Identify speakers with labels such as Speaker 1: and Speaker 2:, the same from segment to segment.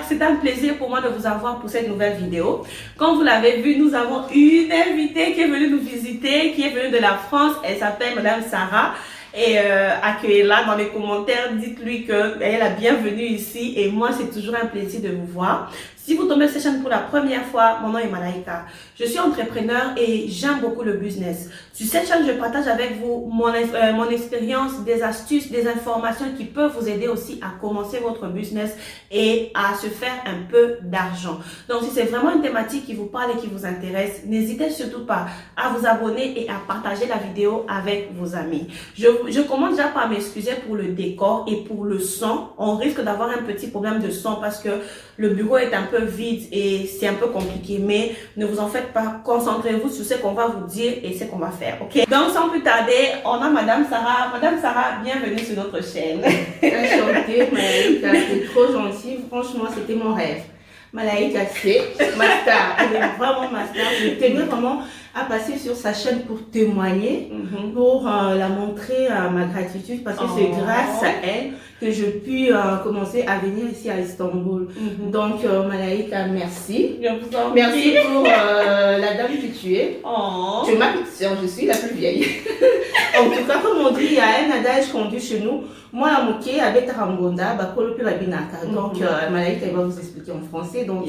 Speaker 1: c'est un plaisir pour moi de vous avoir pour cette nouvelle vidéo. Comme vous l'avez vu, nous avons une invitée qui est venue nous visiter, qui est venue de la France. Elle s'appelle Madame Sarah. Et accueillez-la dans les commentaires, dites-lui qu'elle est la bienvenue ici. Et moi, c'est toujours un plaisir de vous voir. Si vous tombez sur cette chaîne pour la première fois, mon nom est Malaika. Je suis entrepreneur et j'aime beaucoup le business. Sur cette chaîne, je partage avec vous mon expérience, des astuces, des informations qui peuvent vous aider aussi à commencer votre business et à se faire un peu d'argent. Donc, si c'est vraiment une thématique qui vous parle et qui vous intéresse, n'hésitez surtout pas à vous abonner et à partager la vidéo avec vos amis. Je commence déjà par m'excuser pour le décor et pour le son. On risque d'avoir un petit problème de son parce que le bureau est un peu vide et c'est un peu compliqué, mais ne vous en faites pas, concentrez-vous sur ce qu'on va vous dire et ce qu'on va faire, ok? Donc sans plus tarder, on a Madame Sarah. Madame Sarah, bienvenue sur notre chaîne.
Speaker 2: Enchantée, Malaika, c'est trop gentil, franchement c'était mon rêve. Malaika, c'est ma star, elle est vraiment ma star. Je tenais vraiment à passer sur sa chaîne pour témoigner, pour la montrer ma gratitude parce que c'est grâce à elle que je puis commencer à venir ici à Istanbul. Donc Malaika, merci. Merci pour la dame que tu es. Tu es ma petite sœur, je suis la plus vieille. En tout cas, comme on dit, il y a un adage qu'on dit chez nous. Moi, la moquée, avec Tarangonda, Bakolo Binaka. Donc, Malaika, elle va vous expliquer en français. Donc,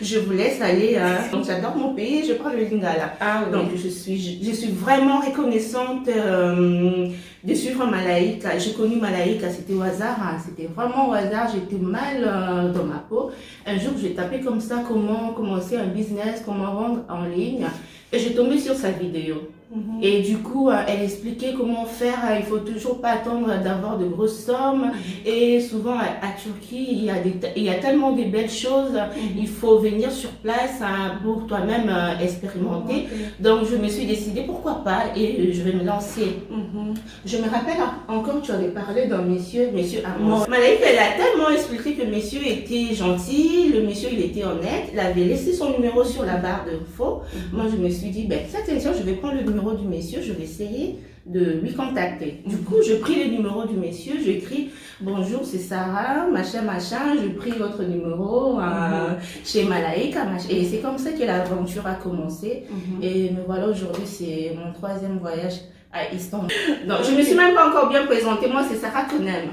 Speaker 2: je vous laisse aller. Donc, j'adore mon pays, je parle le lingala. Donc, je suis vraiment reconnaissante de suivre Malaika. J'ai connu Malaika, c'était au hasard. C'était vraiment au hasard. J'étais mal dans ma peau. Un jour, j'ai tapé comme ça comment commencer un business, comment vendre en ligne. Et j'ai tombé sur sa vidéo. Et du coup, elle expliquait comment faire. Il faut toujours pas attendre d'avoir de grosses sommes. Et souvent, à Turquie, il y a tellement de belles choses. Il faut venir sur place pour toi-même expérimenter. Donc, je me suis décidée, pourquoi pas, et je vais me lancer. Je me rappelle encore, tu avais parlé d'un monsieur Amos. Malaika, elle a tellement expliqué que le monsieur était gentil, le monsieur, il était honnête. Il avait laissé son numéro sur la barre d'infos. Moi, je me suis dit, ben, attention, je vais prendre le numéro du monsieur, je vais essayer de lui contacter. Du coup, je pris le numéro du monsieur, j'écris bonjour, c'est Sarah, machin, je pris votre numéro chez Malaika, et c'est comme ça que l'aventure a commencé. Et me voilà aujourd'hui, c'est mon 3e voyage à Istanbul. Donc, je me suis même pas encore bien présentée. Moi, c'est Sarah Konem.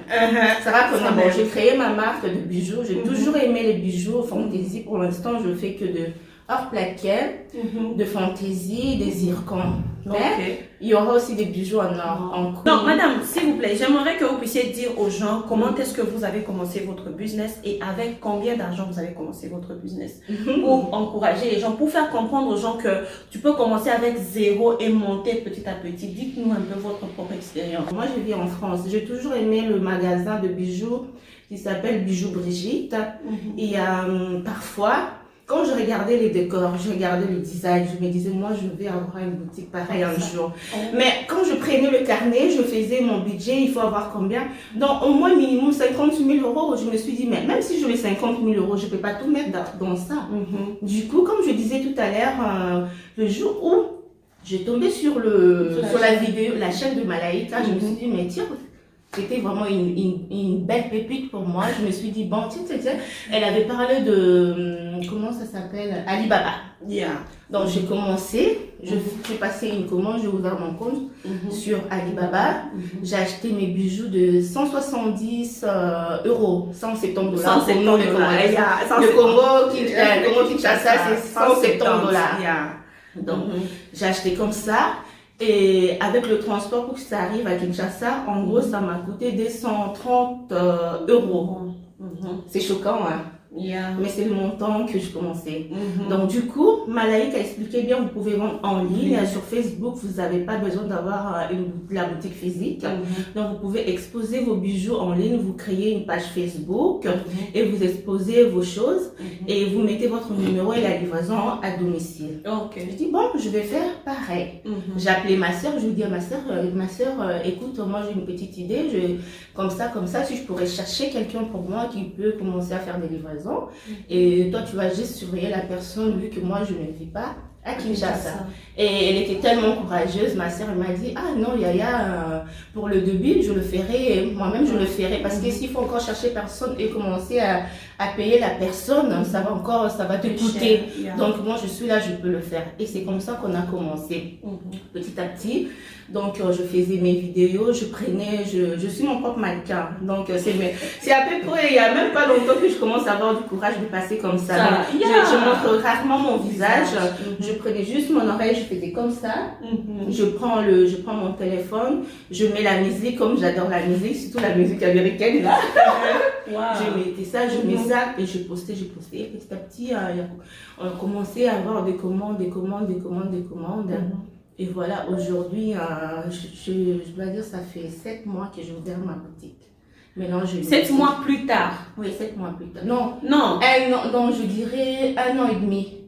Speaker 2: Sarah Konem. Bon, j'ai créé ma marque de bijoux. J'ai toujours aimé les bijoux fantaisie. Pour l'instant, je fais que de hors plaquettes, de fantaisie, des zircons. Mais il y aura aussi des bijoux en or, en cuivre.
Speaker 1: Donc, madame, s'il vous plaît, j'aimerais que vous puissiez dire aux gens comment est-ce que vous avez commencé votre business et avec combien d'argent vous avez commencé votre business pour encourager les gens, pour faire comprendre aux gens que tu peux commencer avec zéro et monter petit à petit. Dites-nous un peu votre propre expérience.
Speaker 2: Moi, je vis en France. J'ai toujours aimé le magasin de bijoux qui s'appelle Bijoux Brigitte. Et parfois, quand je regardais les décors, je regardais le design, je me disais, moi, je vais avoir une boutique pareille un jour. Mais quand je prenais le carnet, je faisais mon budget, il faut avoir combien? Donc, au moins minimum 50 000 €. Je me suis dit, mais même si je mets 50 000 €, je ne peux pas tout mettre dans ça. Du coup, comme je disais tout à l'heure, le jour où j'ai tombé sur la vidéo, la chaîne de Malaika, je me suis dit, mais tiens, c'était vraiment une belle pépite pour moi. Je me suis dit, bon, tiens, elle avait parlé de, comment ça s'appelle, Alibaba. Donc j'ai commencé, j'ai passé une commande, j'ai ouvert mon compte sur Alibaba. J'ai acheté mes bijoux de 170 €, 170 $. Le Congo Kinshasa, c'est 170 $. Donc j'ai acheté comme ça. Et avec le transport pour que ça arrive à Kinshasa, en gros, ça m'a coûté 230 €. C'est choquant, hein? Mais c'est le montant que je commençais. Donc du coup, Malaika a expliqué bien, vous pouvez vendre en ligne. Sur Facebook, vous n'avez pas besoin d'avoir la boutique physique. Donc vous pouvez exposer vos bijoux en ligne, vous créez une page Facebook et vous exposez vos choses et vous mettez votre numéro et la livraison à domicile. Je dis bon, je vais faire pareil. J'ai appelé ma soeur, je lui dis à ma soeur, écoute, moi j'ai une petite idée, comme ça, si je pourrais chercher quelqu'un pour moi qui peut commencer à faire des livraisons. Et toi, tu vas juste surveiller la personne vu que moi, je ne vis pas à Kinshasa. Et elle était tellement courageuse, ma soeur, elle m'a dit, ah non, Yaya, pour le début, je le ferai, moi-même je le ferai, parce que s'il faut encore chercher personne et commencer à à payer la personne, ça va te coûter.
Speaker 1: Yeah.
Speaker 2: Donc moi je suis là, je peux le faire. Et c'est comme ça qu'on a commencé, petit à petit. Donc je faisais mes vidéos, je suis mon propre mannequin. Donc c'est à peu près, il n'y a même pas longtemps que je commence à avoir du courage de passer comme ça. Donc, je montre rarement mon visage. Je prenais juste mon oreille, je faisais comme ça. Je prends mon téléphone, je mets la musique, comme j'adore la musique, surtout la musique américaine là. Je mettais ça, je mets ça et je postais. Et petit à petit, on a commencé à avoir des commandes. Et voilà, aujourd'hui, je dois dire, ça fait 7 mois que j'ai ouvert ma boutique. Maintenant,
Speaker 1: 7 mois plus tard.
Speaker 2: Oui, 7 mois plus tard. Non,
Speaker 1: non,
Speaker 2: je dirais 1 an et demi.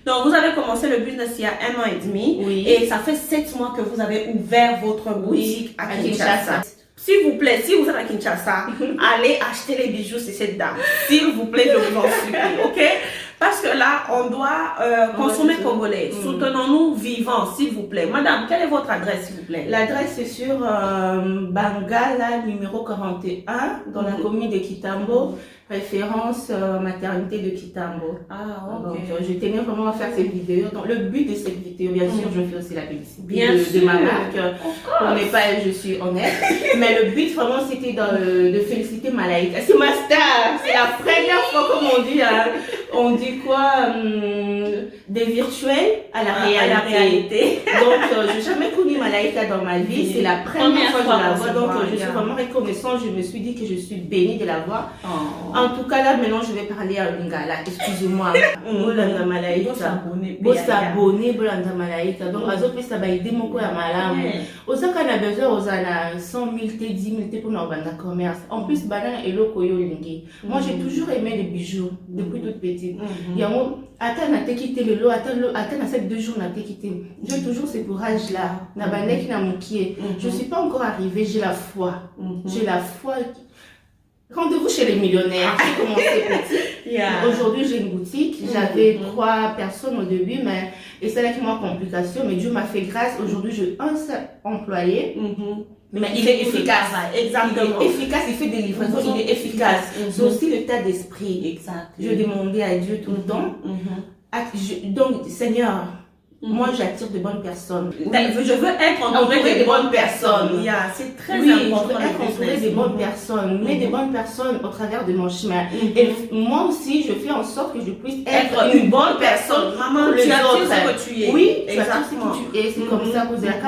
Speaker 1: Donc, vous avez commencé le business il y a 1 an et demi.
Speaker 2: Oui.
Speaker 1: Et ça fait 7 mois que vous avez ouvert votre boutique à Kinshasa. S'il vous plaît, si vous êtes à Kinshasa, allez acheter les bijoux chez cette dame. S'il vous plaît, je vous en supplie, ok? Parce que là, on doit consommer congolais. Soutenons-nous vivants, s'il vous plaît. Madame, quelle est votre adresse, s'il vous plaît?
Speaker 2: L'adresse est sur Bangala, numéro 41, dans la commune de Kitambo. Référence maternité de Kitambo.
Speaker 1: Ah, ok.
Speaker 2: Donc, je tenais vraiment à faire cette vidéo. Donc, le but de cette vidéo, bien sûr, je fais aussi la publicité de ma marque. On n'est pas, je suis honnête. Mais le but, vraiment, c'était de féliciter Malaika. C'est ma star. C'est la première fois, comme on dit, on dit quoi, des virtuels à la réalité. Donc, je n'ai jamais connu Malaika dans ma vie. C'est la première fois que je la vois. Donc, je suis vraiment reconnaissante. Je me suis dit que je suis bénie de la voir. En tout cas, là, maintenant, je vais parler à Lingala. Excusez-moi. Bolanda Malaika. S'abonner, Bolanda Malaika. Donc, ça va aider mon coin à malam. Osaka a besoin, Osana, 100 000 T, 10 000 T pour nos bandes commerce. En plus, banana et le koyo lingi. Moi, j'ai toujours aimé les bijoux depuis toute petite. Il y a moi, attends, na te quitté le lot, attends, na 7 2 jours, na te quitté. J'ai toujours ce courage-là. Na banek na moukié. Je ne suis pas encore arrivée, j'ai la foi. J'ai la foi. Rendez-vous chez les millionnaires. J'ai commencé petit. Aujourd'hui, j'ai une boutique. J'avais 3 personnes au début, mais et c'est là qui m'a complication. Mais Dieu m'a fait grâce. Aujourd'hui, j'ai un seul employé. Mais il est efficace.
Speaker 1: Exactement.
Speaker 2: Il est efficace, il fait des livraisons, il est efficace. C'est aussi l'état d'esprit.
Speaker 1: Exact.
Speaker 2: Je demandais à Dieu tout le temps. Donc, Seigneur, moi j'attire de bonnes personnes.
Speaker 1: Je veux être entourée de bonnes personnes. C'est très important.
Speaker 2: Je veux être entourée de bonnes personnes, mais des bonnes personnes au travers de mon chemin. Et moi aussi, je fais en sorte que je puisse être une bonne personne.
Speaker 1: Maman, tu attires ce que tu es.
Speaker 2: Oui, exactement. Tu attires ce que tu es. C'est comme ça que vous avez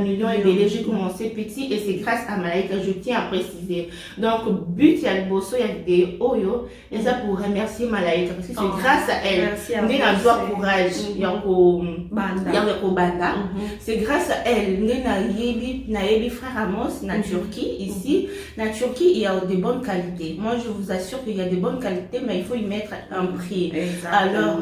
Speaker 2: millions et j'ai commencé petit et c'est grâce à Malaika, je tiens à préciser. Donc, but, il y a le bosso, il y a des oyo, et ça pour remercier Malaika parce que c'est grâce à elle. On a besoin de courage. Il y a le banda. C'est grâce à elle. On a frère Amos, na Turquie, ici. Na Turquie, il y a de bonnes qualités. Moi, je vous assure qu'il y a de bonnes qualités, mais il faut y mettre un prix. Alors,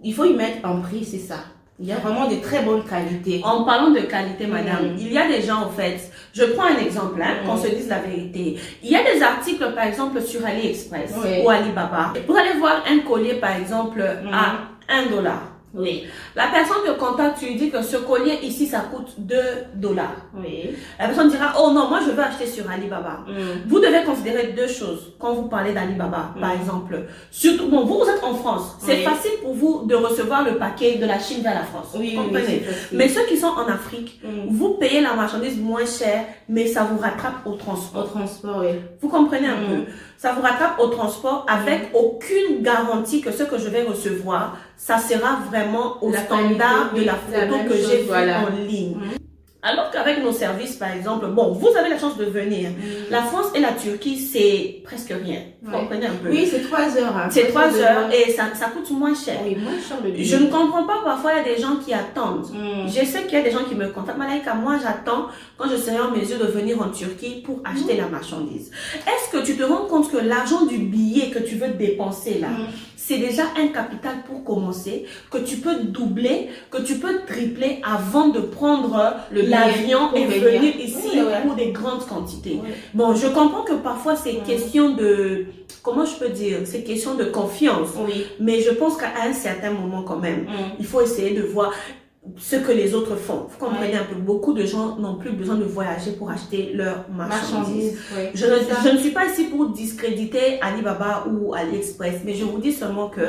Speaker 2: il faut y mettre un prix, c'est ça. Il y a vraiment de très bonnes qualités.
Speaker 1: En parlant de qualité, madame, il y a des gens, en fait, je prends un exemple, qu'on se dise la vérité. Il y a des articles, par exemple, sur AliExpress ou Alibaba. Vous allez voir un collier, par exemple, à $1.
Speaker 2: Oui.
Speaker 1: La personne te contacte, tu lui dis que ce collier ici, ça coûte $2.
Speaker 2: Oui.
Speaker 1: La personne dira, oh non, moi je veux acheter sur Alibaba. Vous devez considérer 2 choses quand vous parlez d'Alibaba, par exemple. Surtout, bon, vous êtes en France. C'est facile pour vous de recevoir le paquet de la Chine vers la France.
Speaker 2: Oui,
Speaker 1: vous comprenez? Mais ceux qui sont en Afrique, vous payez la marchandise moins cher, mais ça vous rattrape au transport.
Speaker 2: Au transport, oui.
Speaker 1: Vous comprenez un peu? Ça vous rattrape au transport avec aucune garantie que ce que je vais recevoir, ça sera vraiment au standard de la photo que j'ai vue en ligne. Alors qu'avec nos services, par exemple, bon, vous avez la chance de venir. La France et la Turquie, c'est presque rien. Vous comprenez un peu?
Speaker 2: Oui, c'est 3 heures. Hein.
Speaker 1: C'est 3 heures et ça coûte moins cher.
Speaker 2: Oui, moins cher le billet.
Speaker 1: Je ne comprends pas, parfois, il y a des gens qui attendent. Je sais qu'il y a des gens qui me contactent. Malaika, moi, j'attends quand je serai en mesure de venir en Turquie pour acheter la marchandise. Est-ce que tu te rends compte que l'argent du billet que tu veux dépenser là, c'est déjà un capital pour commencer, que tu peux doubler, que tu peux tripler avant de prendre l'avion et venir ici pour des grandes quantités. Bon, je comprends que parfois c'est question de, comment je peux dire, c'est question de confiance. Mais je pense qu'à un certain moment quand même, il faut essayer de voir. ce que les autres font. Vous comprenez un peu, beaucoup de gens n'ont plus besoin de voyager pour acheter leurs marchandises.
Speaker 2: Oui.
Speaker 1: Je ne suis pas ici pour discréditer Alibaba ou AliExpress, mais je vous dis seulement que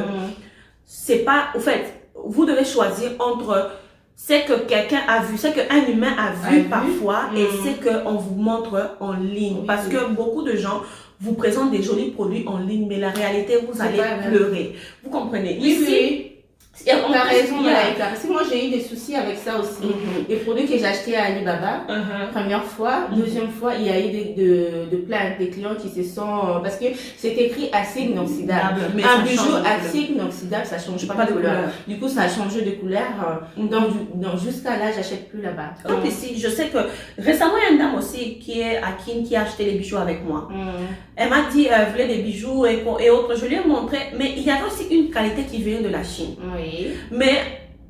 Speaker 1: c'est pas, au fait, vous devez choisir entre c'est que quelqu'un a vu, c'est qu'un humain a vu parfois et c'est qu'on vous montre en ligne.
Speaker 2: Oui,
Speaker 1: parce que beaucoup de gens vous présentent des jolis produits en ligne, mais la réalité, vous allez pleurer. Vous comprenez?
Speaker 2: Ici, tu as raison, Malaika. Parce que moi, j'ai eu des soucis avec ça aussi. Les produits que j'ai achetés à Alibaba, première fois, deuxième fois, il y a eu de plaintes des clients qui se sont... Parce que c'est écrit acide inoxydable. Un bijou acide inoxydable, ça ne change pas de couleur. Du coup, ça a changé de couleur. Donc jusqu'à là, j'achète plus là-bas.
Speaker 1: Donc ici, je sais que récemment, il y a une dame aussi qui est à Kin qui a acheté les bijoux avec moi. Elle m'a dit, elle voulait des bijoux et autres. Je lui ai montré, mais il y avait aussi une qualité qui venait de la Chine.
Speaker 2: Oui.
Speaker 1: Mais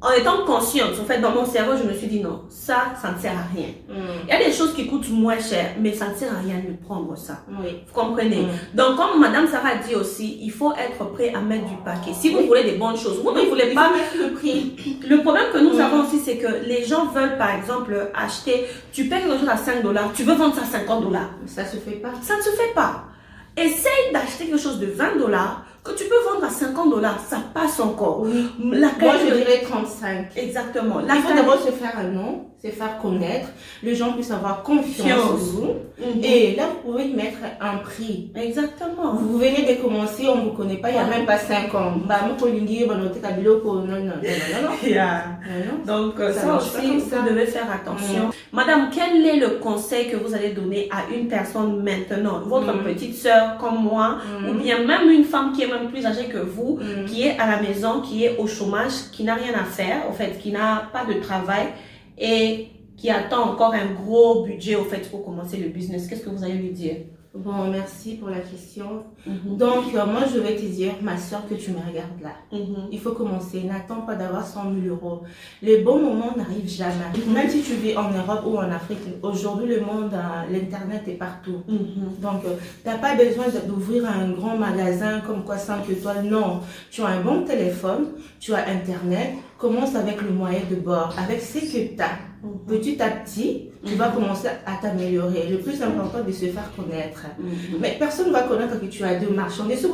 Speaker 1: en étant consciente, en fait, dans mon cerveau, je me suis dit non, ça ne sert à rien. Il y a des choses qui coûtent moins cher, mais ça ne sert à rien de prendre ça.
Speaker 2: Oui.
Speaker 1: Vous comprenez? Donc, comme Madame Sarah dit aussi, il faut être prêt à mettre du paquet. Si vous voulez des bonnes choses, vous ne voulez pas
Speaker 2: mettre le prix.
Speaker 1: Le problème que nous avons aussi, c'est que les gens veulent, par exemple, acheter, tu payes quelque chose à $5, tu veux vendre ça à $50.
Speaker 2: Ça se fait pas.
Speaker 1: Ça ne se fait pas. Essaye d'acheter quelque chose de $20 que tu peux vendre à $50, ça passe encore.
Speaker 2: Oui.
Speaker 1: Moi,
Speaker 2: je dirais 35.
Speaker 1: Exactement.
Speaker 2: Il faut d'abord se faire un nom, se faire connaître. Les gens puissent avoir confiance en vous. Et là, vous pouvez mettre un prix.
Speaker 1: Exactement.
Speaker 2: Vous venez de commencer, on ne vous connaît pas, il n'y a même pas 5 ans.
Speaker 1: Donc, ça aussi, vous devez faire attention. Madame, quel est le conseil que vous allez donner à une personne maintenant, votre petite soeur comme moi, ou bien même une femme qui est même plus âgée que vous, qui est à la maison, qui est au chômage, qui n'a rien à faire, en fait, qui n'a pas de travail et qui attend encore un gros budget, au fait, pour commencer le business? Qu'est-ce que vous allez lui dire?
Speaker 2: Bon, merci pour la question. Donc, moi, je vais te dire, ma soeur, que tu me regardes là. Il faut commencer. N'attends pas d'avoir 100 000 €. Les bons moments n'arrivent jamais. Même si tu vis en Europe ou en Afrique, aujourd'hui, le monde, l'Internet est partout. Donc, tu n'as pas besoin d'ouvrir un grand magasin comme quoi 5 étoiles. Non. Tu as un bon téléphone, tu as Internet. Commence avec le moyen de bord, avec ce que tu as. Petit à petit, tu vas commencer à t'améliorer. Le plus important, c'est de se faire connaître. Mais personne ne va connaître que tu as 2 marchandises.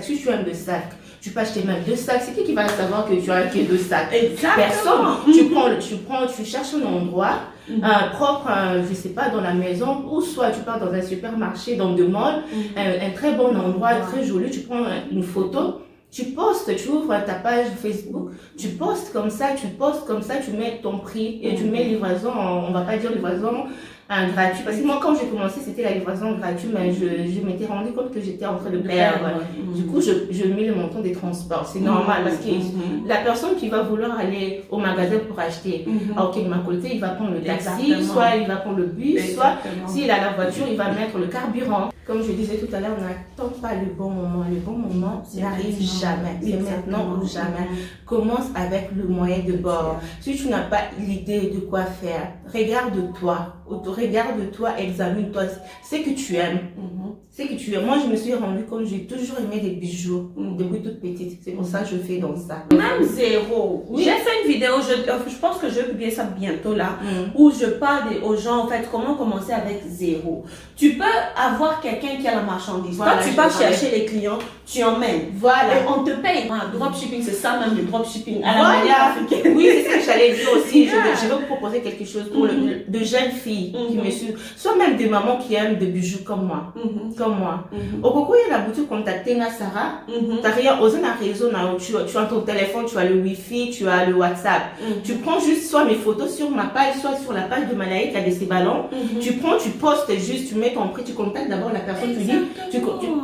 Speaker 2: Si tu as 2 sacs, tu peux acheter même 2 sacs. C'est qui va savoir que tu as que 2 sacs?
Speaker 1: Exactement.
Speaker 2: Personne. Tu cherches un endroit propre, je sais pas, dans la maison, ou soit tu pars dans un supermarché, dans le mall, un très bon endroit, très joli. Tu prends une photo. Tu postes, tu ouvres ta page Facebook, tu postes comme ça, tu mets ton prix et tu mets livraison, on va pas dire livraison gratuit. Parce que moi, quand j'ai commencé, c'était la livraison gratuite, mais je m'étais rendu compte que j'étais en train de perdre. Du coup, je mets le montant des transports. C'est normal parce que la personne qui va vouloir aller au magasin pour acheter, ok, de ma côté, il va prendre le taxi, soit il va prendre le bus, soit s'il a la voiture, il va mettre le carburant. Comme je disais tout à l'heure, on n'attend pas le bon moment. Le bon moment n'arrive jamais. C'est maintenant ou jamais. Commence avec le moyen de bord. Si tu n'as pas l'idée de quoi faire, regarde-toi, examine-toi. C'est que tu aimes. C'est que tu aimes. Moi, je me suis rendu compte, j'ai toujours aimé des bijoux depuis toute petite. C'est pour ça que je fais dans ça.
Speaker 1: Même zéro. J'ai fait une vidéo, je pense que je vais publier ça bientôt là, où je parle aux gens, en fait, comment commencer avec zéro. Tu peux avoir quelqu'un qui a la marchandise. Voilà, toi, tu pars chercher les clients, tu emmènes.
Speaker 2: Voilà.
Speaker 1: Et on te paye. Dropshipping, c'est ça même, le dropshipping. À la manière africaine.
Speaker 2: Oui, c'est ça que j'allais dire aussi. Je vais vous proposer quelque chose pour de jeunes filles qui me suivent. Soit même des mamans qui aiment des bijoux comme moi. Au Coco, il y a la boutique contactée Sarah. Tu as rien osé na réseau, tu as ton téléphone, tu as le wifi, tu as le WhatsApp. Tu prends juste soit mes photos sur ma page, soit sur la page de Malaika de ses ballons. Tu prends, tu postes juste, tu mets ton prix, tu contactes d'abord la personne, tu dis,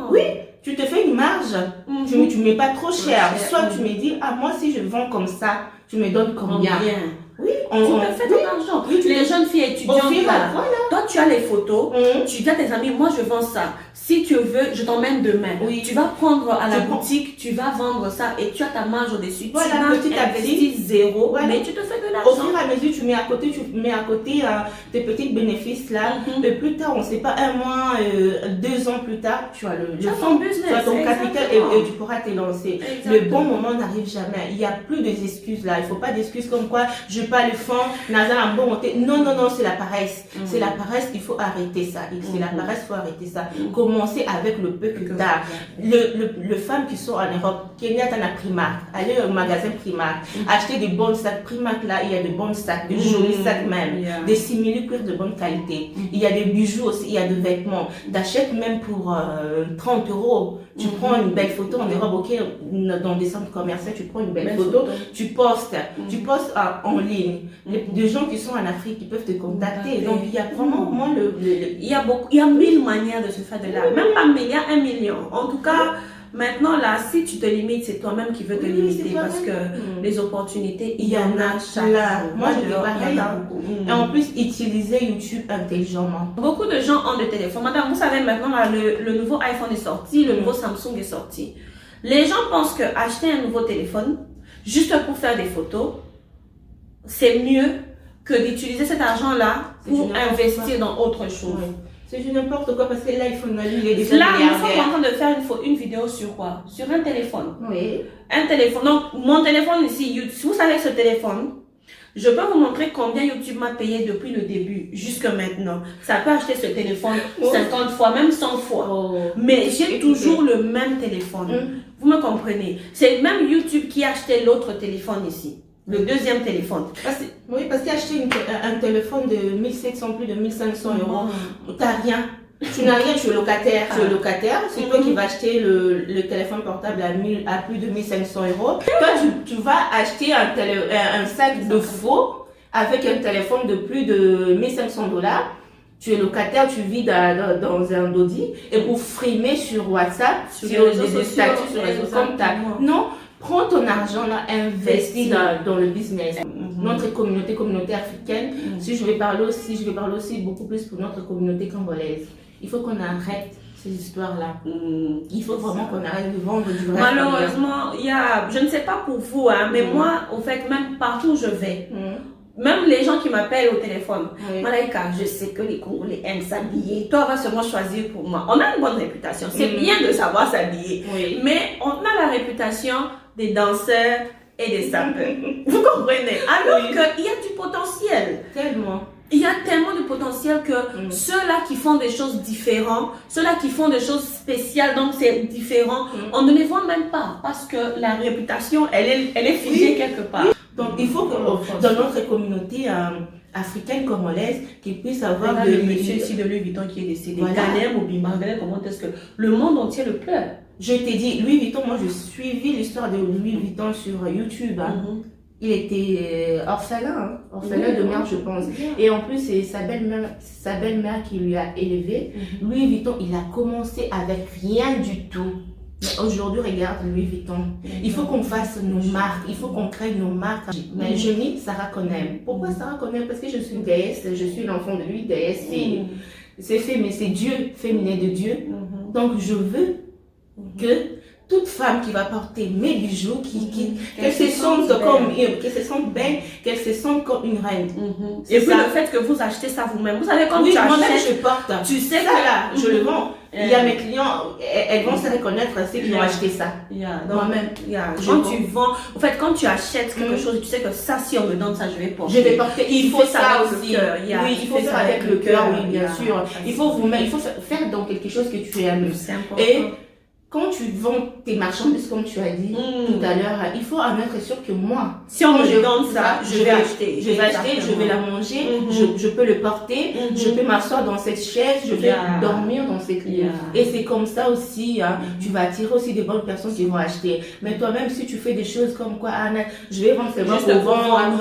Speaker 2: oui, tu te fais une marge. Tu ne mets pas trop cher. Soit tu me dis, moi si je vends comme ça, tu me donnes combien? Oui,
Speaker 1: tu peux faire de l'argent. Les jeunes filles étudiantes, toi tu as les photos, tu dis à tes amis, moi je vends ça. Si tu veux, je t'emmène demain. Tu vas prendre à la boutique, tu vas vendre ça et tu as ta marge au-dessus.
Speaker 2: Voilà,
Speaker 1: tu investis zéro, mais tu te fais de de l'argent.
Speaker 2: Au fur et à mesure, tu mets à côté tes petits bénéfices là. Et plus tard, on ne sait pas, 1 mois, 2 ans plus tard, tu as le fonds,
Speaker 1: business,
Speaker 2: tu as ton capital et tu pourras te lancer.
Speaker 1: Exactement.
Speaker 2: Le bon moment n'arrive jamais. Il n'y a plus d'excuses là. Il ne faut pas d'excuses comme quoi je n'ai pas le fonds, Nazar un bon monté. Non, c'est la paresse. C'est la paresse, il faut arrêter ça. C'est la paresse, il faut arrêter ça. Commencer avec le peu que tu as. Les femmes qui sont en Europe, Kenya, tu as la Primark. Aller au magasin Primark, acheter des bons sacs. Primark là, il y a de bons sacs, de jolis sacs même, des simili-cuirs de bonne qualité. Il y a des bijoux aussi, il y a des vêtements. T'achètes même pour 30 €. Tu prends une belle photo en Europe, ok, dans des centres commerciaux, tu prends une belle photo, tu postes en ligne. Des gens qui sont en Afrique, qui peuvent te contacter. Donc il y a vraiment, moi,
Speaker 1: il y a 1000 manières de se faire de l'argent. Même pas 1 milliard, 1 million. En tout cas, maintenant là, si tu te limites, c'est toi-même qui veux te limiter parce que les opportunités, il y en a chaque jour.
Speaker 2: Moi, je veux pareil. Et en plus, utiliser YouTube intelligemment.
Speaker 1: Beaucoup de gens ont des téléphones. Madame, vous savez maintenant, là, le nouveau iPhone est sorti, le nouveau Samsung est sorti. Les gens pensent que acheter un nouveau téléphone, juste pour faire des photos, c'est mieux que d'utiliser cet argent-là pour investir dans autre chose.
Speaker 2: Oui. C'est du n'importe quoi parce que là, il faut il est déjà
Speaker 1: là, nous sommes en train de faire une vidéo sur quoi? Sur un téléphone.
Speaker 2: Oui.
Speaker 1: Un téléphone. Donc, mon téléphone ici, si vous savez ce téléphone, je peux vous montrer combien YouTube m'a payé depuis le début jusqu'à maintenant. Ça peut acheter ce téléphone 50 fois, même 100 fois. Mais j'ai toujours le même téléphone. Vous me comprenez? C'est même YouTube qui a acheté l'autre téléphone ici. Le deuxième téléphone.
Speaker 2: Parce qu'acheter un téléphone de 1700, plus de 1500 €, t'as rien. Tu n'as rien, tu es locataire. Tu es locataire, c'est toi qui vas acheter le téléphone portable à plus de 1500 €. Toi, tu vas acheter un sac de faux avec un téléphone de plus de 1500 $. Tu es locataire, tu vis dans un dodi et pour frimer sur WhatsApp, sur des statuts, sur les réseaux comme ça. Non. Prends ton argent là, investis dans le business. Notre communauté africaine, si je vais parler aussi beaucoup plus pour notre communauté congolaise. Il faut qu'on arrête ces histoires-là. Il faut vraiment qu'on arrête de vendre du rêve.
Speaker 1: Malheureusement, je ne sais pas pour vous, mais moi, au fait, même partout où je vais, même les gens qui m'appellent au téléphone, Malaika, je sais que les Congolais aiment s'habiller. Toi, va seulement choisir pour moi. On a une bonne réputation. C'est bien de savoir s'habiller. Mais on a la réputation des danseurs et des sapeurs. Vous comprenez? Alors qu'il y a du potentiel.
Speaker 2: Tellement.
Speaker 1: Il y a tellement de potentiel que ceux-là qui font des choses différentes, ceux-là qui font des choses spéciales, donc c'est différent, on ne les voit même pas parce que la réputation, elle est figée quelque part.
Speaker 2: Donc il faut que dans notre communauté africaine congolaise, qu'ils puissent avoir
Speaker 1: le monsieur ici de Louis Vuitton qui est décédé. Ghanéen Mobimba, comment est-ce que le monde entier le pleure?
Speaker 2: Je t'ai dit, Louis Vuitton, moi je suivi l'histoire de Louis Vuitton sur YouTube. Il était orphelin de mère, je pense. Et en plus, c'est sa belle-mère qui lui a élevé. Louis Vuitton, il a commencé avec rien du tout. Mais aujourd'hui, regarde Louis Vuitton. Il faut qu'on fasse nos marques, il faut qu'on crée nos marques. Mais je dis Sarah Konem. Pourquoi Sarah Konem? Parce que je suis une déesse, je suis l'enfant de lui, déesse. C'est fait, mais c'est Dieu, féminin de Dieu. Donc je veux que toute femme qui va porter mes bijoux, qu'elle se sente belle, qu'elle se sente comme une reine.
Speaker 1: Et puis le fait que vous achetez ça vous-même, vous savez quand tu achètes,
Speaker 2: moi-même je porte.
Speaker 1: Tu sais
Speaker 2: ça là, je le vends. Il y a mes clients, elles vont se reconnaître ceux qui ont acheté ça. Moi-même.
Speaker 1: Quand tu vends, en fait, quand tu achètes quelque chose, tu sais que ça, si on me donne ça, je vais porter.
Speaker 2: Je vais porter. Il faut ça aussi.
Speaker 1: Oui,
Speaker 2: il faut faire avec le cœur, oui, bien sûr. Il faut faire dans quelque chose que tu aimes.
Speaker 1: C'est important.
Speaker 2: Et quand tu vends tes marchandises, comme tu as dit tout à l'heure, il faut en être sûr que moi,
Speaker 1: si on me donne ça, je vais acheter.
Speaker 2: Je vais acheter, je vais la manger, je peux le porter, je peux m'asseoir dans cette chaise, je vais dormir dans cette lit. Et c'est comme ça aussi, tu vas attirer aussi des bonnes personnes qui vont acheter. Mais toi-même, si tu fais des choses comme quoi, je vais vendre seulement pour avoir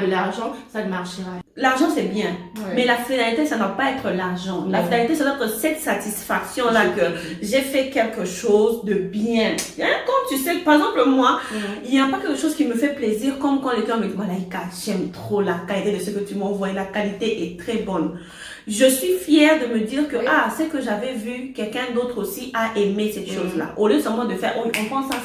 Speaker 2: de l'argent, ça ne marchera.
Speaker 1: L'argent, c'est bien. Mais la finalité, ça ne doit pas être l'argent. La finalité, ça doit être cette satisfaction-là que j'ai fait quelque chose de bien. Quand tu sais, par exemple, moi, il n'y a pas quelque chose qui me fait plaisir comme quand quelqu'un me dit, Malaika, j'aime trop la qualité de ce que tu m'envoies. La qualité est très bonne. je suis fière de me dire que, ah, c'est que j'avais vu, quelqu'un d'autre aussi a aimé cette chose-là. Au lieu seulement de faire, oh, on prend ça,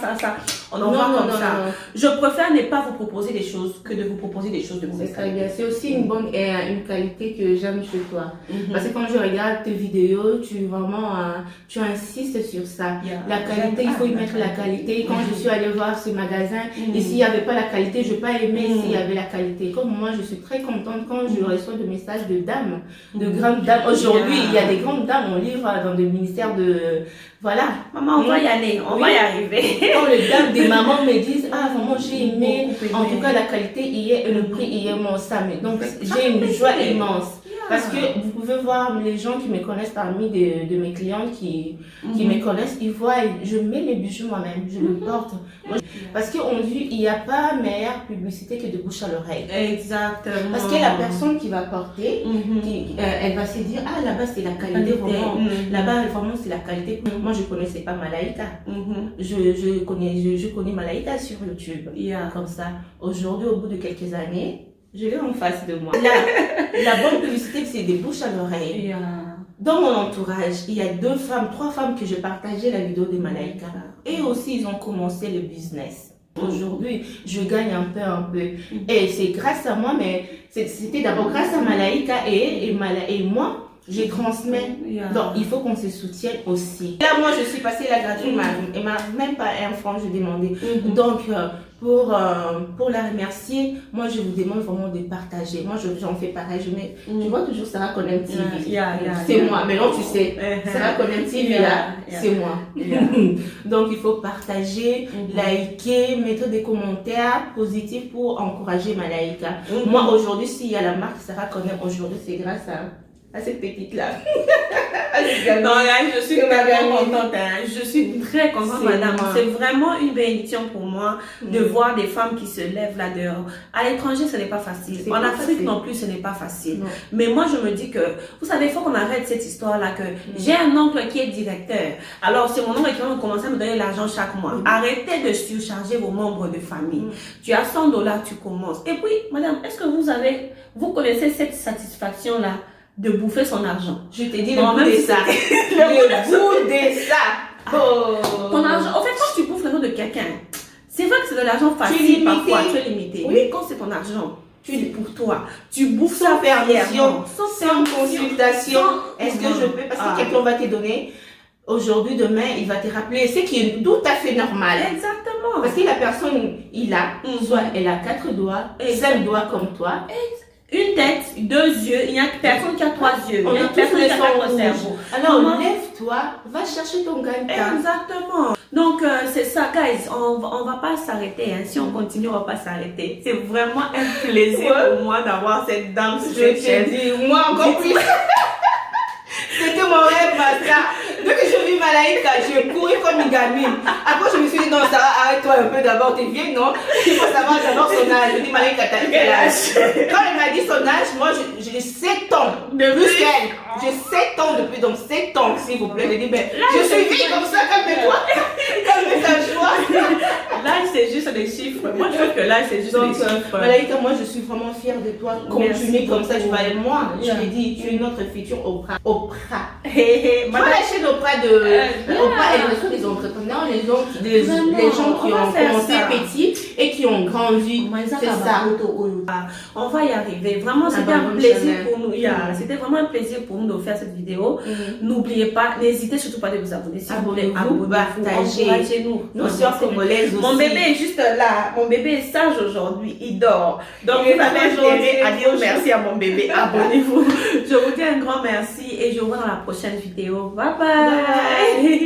Speaker 1: on en voit comme ça. Non. Je préfère ne pas vous proposer des choses que de vous proposer des choses de mauvaise qualité.
Speaker 2: C'est aussi une bonne une qualité que j'aime chez toi. Parce que quand je regarde tes vidéos, tu insistes sur ça. La qualité, il faut y mettre la qualité. Quand je suis allée voir ce magasin, et s'il n'y avait pas la qualité, je n'ai pas aimé s'il y avait la qualité. Comme moi, je suis très contente quand je reçois des messages de dames, de grandes dames. Aujourd'hui, il y a des grandes dames, on livre dans le ministère de... Voilà.
Speaker 1: Maman, on va y aller, on va y arriver.
Speaker 2: Quand les dames des mamans me disent, ah, vraiment, j'ai aimé, en tout cas, la qualité y est et le prix y est mon Sam. Donc, j'ai une joie immense. Parce que vous pouvez voir les gens qui me connaissent parmi de mes clientes qui me connaissent, ils voient, je mets mes bijoux moi-même, je le porte. Parce qu'on dit, il n'y a pas meilleure publicité que de bouche à l'oreille.
Speaker 1: Exactement.
Speaker 2: Parce que la personne qui va porter, elle va se dire, ah, là-bas c'est la qualité vraiment. Là-bas vraiment c'est la qualité. Moi je ne connaissais pas Malaika. Je connais Malaika sur YouTube. Comme ça. Aujourd'hui, au bout de quelques années, je l'ai en face de moi. La bonne publicité, c'est des bouches à l'oreille. Dans mon entourage, il y a 3 femmes que je partageais la vidéo de Malaika. Et aussi, ils ont commencé le business. Aujourd'hui, je gagne un peu. Et c'est grâce à moi, mais c'était d'abord grâce à Malaika et moi. Je transmets. Donc, il faut qu'on se soutienne aussi. Là, moi, je suis passée la gratuite. Elle m'a même pas un franc, je demandais. Donc, pour la remercier, moi, je vous demande vraiment de partager. Moi, j'en fais pareil. Je vois toujours Sarah Konem TV. C'est moi. Maintenant, tu sais, Sarah Konem TV, là, c'est moi. Donc, il faut partager, liker, mettre des commentaires positifs pour encourager Malaika. Moi, aujourd'hui, s'il y a la marque Sarah Konem, aujourd'hui, c'est grâce à cette petite-là.
Speaker 1: Non, là, je suis vraiment contente. Je suis très contente, madame. C'est vraiment une bénédiction pour moi de voir des femmes qui se lèvent là dehors. À l'étranger, ce n'est pas facile. En Afrique non plus, ce n'est pas facile. Mais moi, je me dis que, vous savez, il faut qu'on arrête cette histoire-là que j'ai un oncle qui est directeur. Alors, c'est mon oncle qui va commencer à me donner l'argent chaque mois. Arrêtez de surcharger vos membres de famille. Tu as $100, tu commences. Et puis, madame, est-ce que vous connaissez cette satisfaction-là de bouffer son argent?
Speaker 2: Je te dis le goût de ça. Le goût de ça.
Speaker 1: Ton argent, en fait, quand tu bouffes l'argent de quelqu'un, c'est vrai que c'est de l'argent facile parfois, tu es limité. Mais quand c'est ton argent, c'est pour toi. Tu bouffes sans permission,
Speaker 2: sans consultation. Est-ce que je peux? Parce que quelqu'un va te donner. Aujourd'hui, demain, il va te rappeler. C'est qui est tout à fait normal.
Speaker 1: Exactement.
Speaker 2: Parce que la personne, soit elle a 4 doigts, 5 doigts comme toi.
Speaker 1: Une tête, 2 yeux, il n'y a personne qui a 3 yeux.
Speaker 2: On a personne qui a 4 cerveaux. Alors, lève-toi, va chercher ton gagne-pain.
Speaker 1: Exactement. Donc, c'est ça, guys. On va pas s'arrêter. Si on continue, on va pas s'arrêter. C'est vraiment un plaisir pour moi d'avoir cette dame sur cette chaîne.
Speaker 2: Moi, encore plus. C'était mon rêve, Masta. Dès que je vis Malaika, je courais comme une gamine. Après, je me suis dit, non, Sarah, arrête-toi un peu d'abord, t'es vieille, non? Il faut savoir d'abord son âge. Je dis, Malaika, t'as quel âge? Quand elle m'a dit son âge, moi, j'ai 7 ans. De plus qu'elle. J'ai 7 ans depuis, donc 7 ans, s'il vous plaît. Je dis, ben, je suis vieille comme ça, calme-toi. Calme ta joie.
Speaker 1: L'âge, c'est juste des chiffres. Moi, je trouve que l'âge, c'est juste des chiffres.
Speaker 2: Malaika, moi, je suis vraiment fière de toi. Continue comme ça, tu vas aller. Moi, je t'ai dit, tu es notre future Oprah. Moi, la chaîne Oprah Oprah, elle reçoit des entrepreneurs, les gens qui ont commencé petit et qui ont grandi. C'est ça.
Speaker 1: On va y arriver. Vraiment, c'était un plaisir pour nous. C'était vraiment un plaisir pour nous de faire cette vidéo. N'oubliez pas, n'hésitez surtout pas de vous abonner. S'il vous plaît,
Speaker 2: abonnez-vous, partagez-nous. Nous sommes congolaises aussi.
Speaker 1: Mon bébé est juste là. Mon bébé est sage aujourd'hui. Il dort. Donc, vous avez intérêt à dire merci à mon bébé. Abonnez-vous. Je vous dis un grand merci et je vous vois dans la prochaine vidéo. Bye bye.